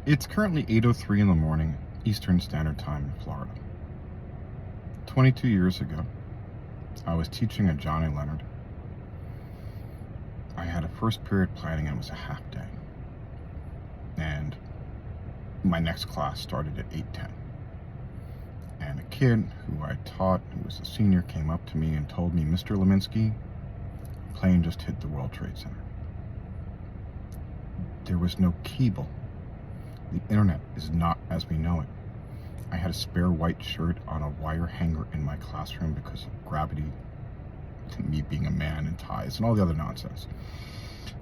It's currently 8:03 in the morning, Eastern Standard Time in Florida. 22 years ago, I was teaching at Johnny Leonard. I had a first period planning and it was a half day. And my next class started at 8:10. And a kid who I taught, who was a senior, came up to me and told me, "Mr. Leminski, a plane just hit the World Trade Center." There was no cable. The internet is not as we know it. I had a spare white shirt on a wire hanger in my classroom because of gravity, to me being a man in ties and all the other nonsense.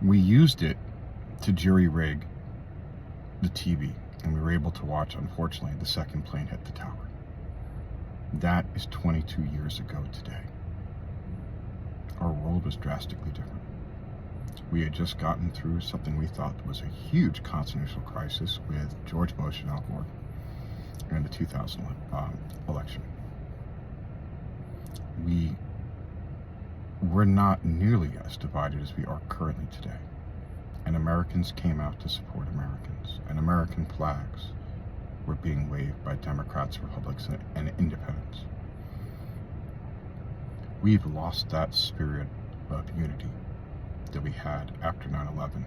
We used it to jury rig the TV, and we were able to watch, unfortunately, the second plane hit the tower. That is 22 years ago today. Our world was drastically different. We had just gotten through something we thought was a huge constitutional crisis with George Bush and Al Gore in the 2000 election. We were not nearly as divided as we are currently today. And Americans came out to support Americans. And American flags were being waved by Democrats, Republicans, and independents. We've lost that spirit of unity that we had after 9/11,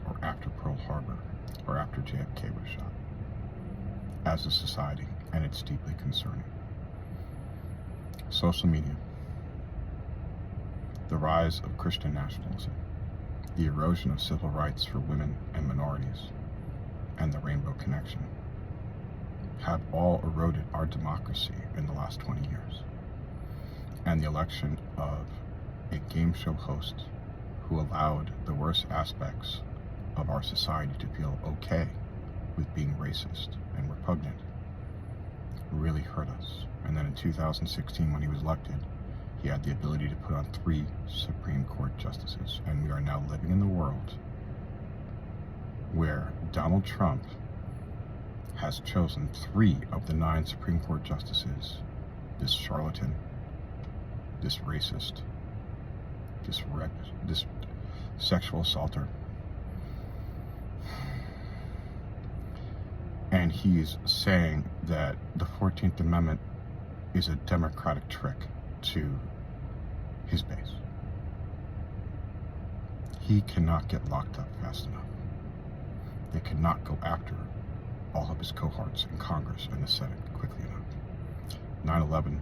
or after Pearl Harbor, or after JFK was shot, as a society, and it's deeply concerning. Social media, the rise of Christian nationalism, the erosion of civil rights for women and minorities, and the Rainbow Connection have all eroded our democracy in the last 20 years. And the election of a game show host who allowed the worst aspects of our society to feel okay with being racist and repugnant really hurt us. And then in 2016, when he was elected, he had the ability to put on 3 Supreme Court justices. And we are now living in the world where Donald Trump has chosen 3 of the 9 Supreme Court justices, this charlatan, this racist, this sexual assaulter. And he's saying that the 14th Amendment is a democratic trick to his base. He cannot get locked up fast enough. They cannot go after all of his cohorts in Congress and the Senate quickly enough. 9/11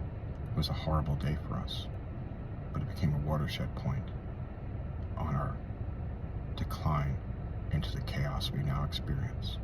was a horrible day for us, but it became a watershed point on our decline into the chaos we now experience.